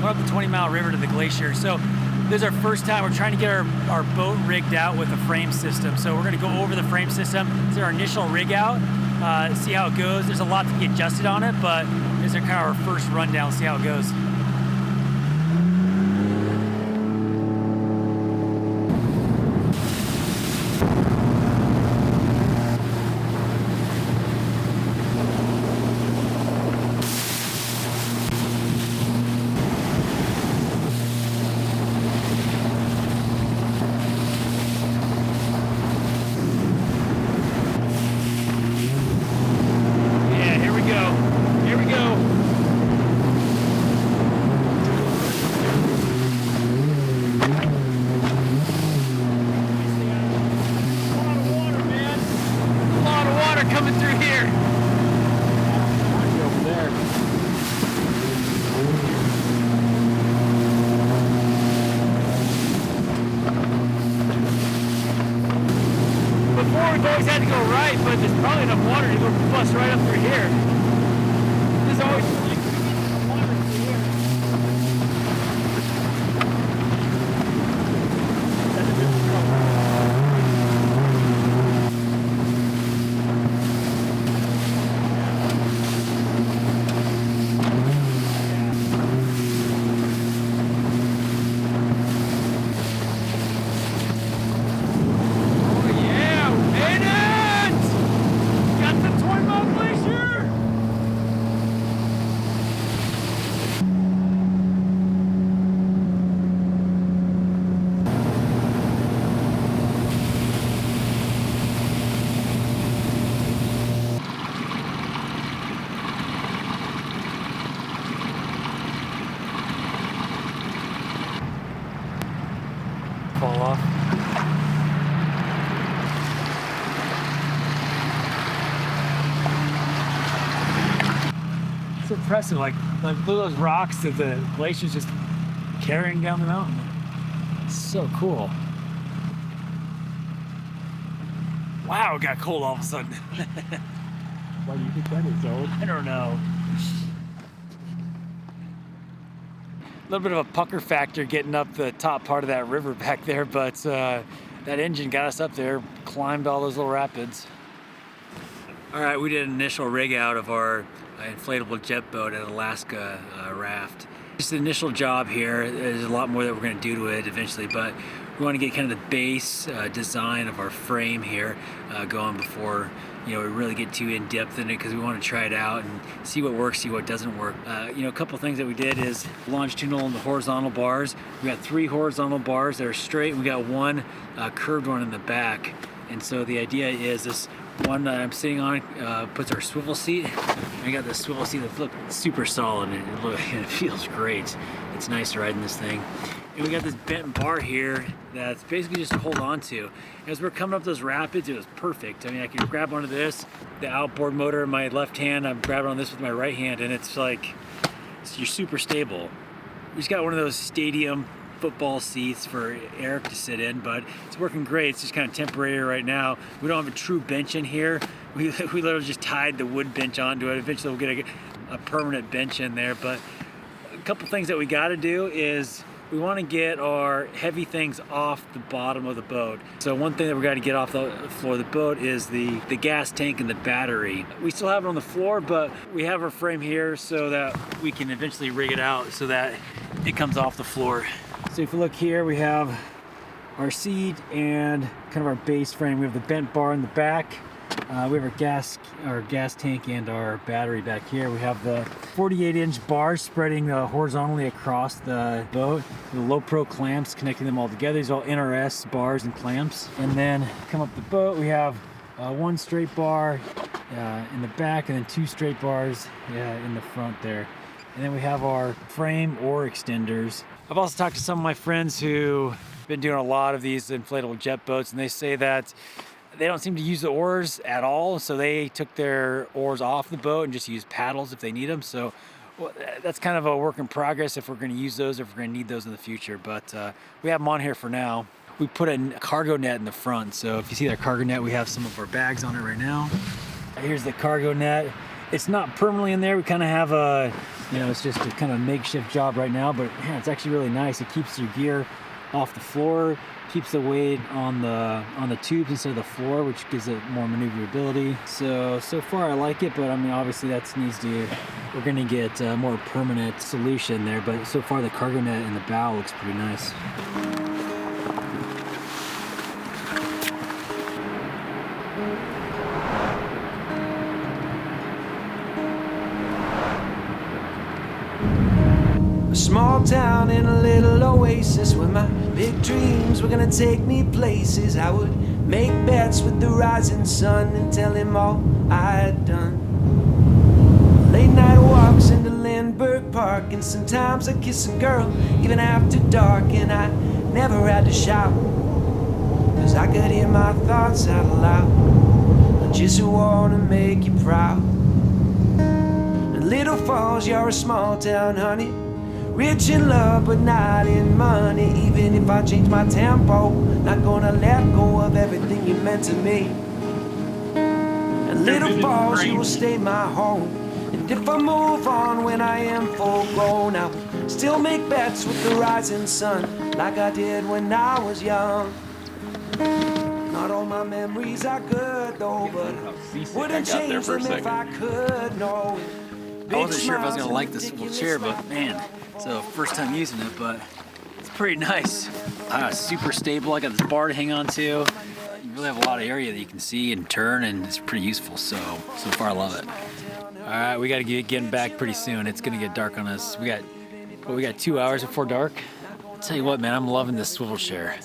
We're up the 20-mile river to the glacier. So this is our first time. We're trying to get our boat rigged out with a frame system. So we're gonna go over the frame system. This is our initial rig out, see how it goes. There's a lot to be adjusted on it, but this is kind of our first rundown, see how it goes. Coming through here. Over there. Before we've always had to go right, but there's probably enough water to go bust right up through here. There's always water through here. Fall off. It's impressive, like those rocks that the glacier's just carrying down the mountain. It's so cool. Wow, it got cold all of a sudden. Why do you think that is, Owen? I don't know. A little bit of a pucker factor getting up the top part of that river back there, but that engine got us up there, climbed all those little rapids. All right, we did an initial rig out of our inflatable jet boat at Alaska raft. Just the initial job here. There's a lot more that we're going to do to it eventually, but we want to get kind of the base design of our frame here going before we really get too in depth in it, because we want to try it out and see what works, see what doesn't work. A couple things that we did is longitudinal and the horizontal bars. We got 3 horizontal bars that are straight. We got 1 curved one in the back, and so the idea is this one that I'm sitting on puts our swivel seat. I got this swivel seat that looks super solid, and it feels great. It's nice to ride in this thing. And we got this bent bar here that's basically just to hold on to. As we're coming up those rapids, it was perfect. I mean, I can grab onto this, the outboard motor in my left hand, I'm grabbing on this with my right hand, and it's like, you're super stable. We just got one of those stadium football seats for Eric to sit in, but it's working great. It's just kind of temporary right now. We don't have a true bench in here. We literally just tied the wood bench onto it. Eventually we'll get a permanent bench in there, but a couple things that we got to do is we want to get our heavy things off the bottom of the boat. So one thing that we got to get off the floor of the boat is the gas tank and the battery. We still have it on the floor, but we have our frame here so that we can eventually rig it out so that it comes off the floor. So if you look here, we have our seat and kind of our base frame. We have the bent bar in the back. We have our gas tank and our battery back here. We have the 48-inch bars spreading horizontally across the boat. The low pro clamps connecting them all together. These are all NRS bars and clamps. And then come up the boat, we have 1 straight bar in the back and then 2 straight bars in the front there. And then we have our frame or extenders. I've also talked to some of my friends who've been doing a lot of these inflatable jet boats, and they say that they don't seem to use the oars at all, so they took their oars off the boat and just use paddles if they need them. So that's kind of a work in progress if we're going to use those, if we're going to need those in the future. But we have them on here for now. We put a cargo net in the front, so if you see that cargo net, we have some of our bags on it right now. Here's the cargo net. It's not permanently in there. We kind of have You know, it's just a kind of makeshift job right now, but yeah, it's actually really nice. It keeps your gear off the floor, keeps the weight on the tubes instead of the floor, which gives it more maneuverability. So far I like it, but I mean, obviously we're gonna get a more permanent solution there, but so far the cargo net in the bow looks pretty nice. Small town in a little oasis where my big dreams were gonna take me places. I would make bets with the rising sun and tell him all I had done. Late night walks into Lindbergh Park, and sometimes I'd kiss a girl even after dark. And I never had to shout, 'cause I could hear my thoughts out loud. I just wanna make you proud. And Little Falls, you're a small town, honey. Rich in love, but not in money. Even if I change my tempo, not gonna let go of everything you meant to me. And Little Falls, you will stay my home. And if I move on when I am full grown, I will still make bets with the rising sun, like I did when I was young. Not all my memories are good though, but wouldn't change them if I could, no. I wasn't sure if I was gonna like this little chair, but man, it's the first time using it, but it's pretty nice. Super stable. I got this bar to hang on to. You really have a lot of area that you can see and turn, and it's pretty useful. So far I love it. All right, we got to get getting back pretty soon. It's gonna get dark on us. We got 2 hours before dark. I'll tell you what, man, I'm loving this swivel chair.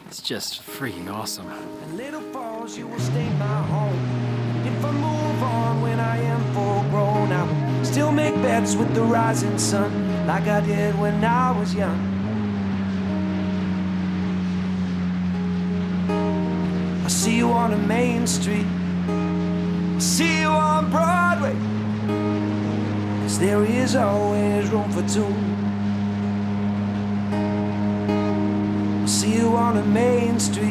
It's just freaking awesome. Little Falls, you will stay my home. If I move on when I am full grown, I will still make bets with the rising sun, like I did when I was young. I see you on the main street, I see you on Broadway, 'cause there is always room for two. I see you on the main street,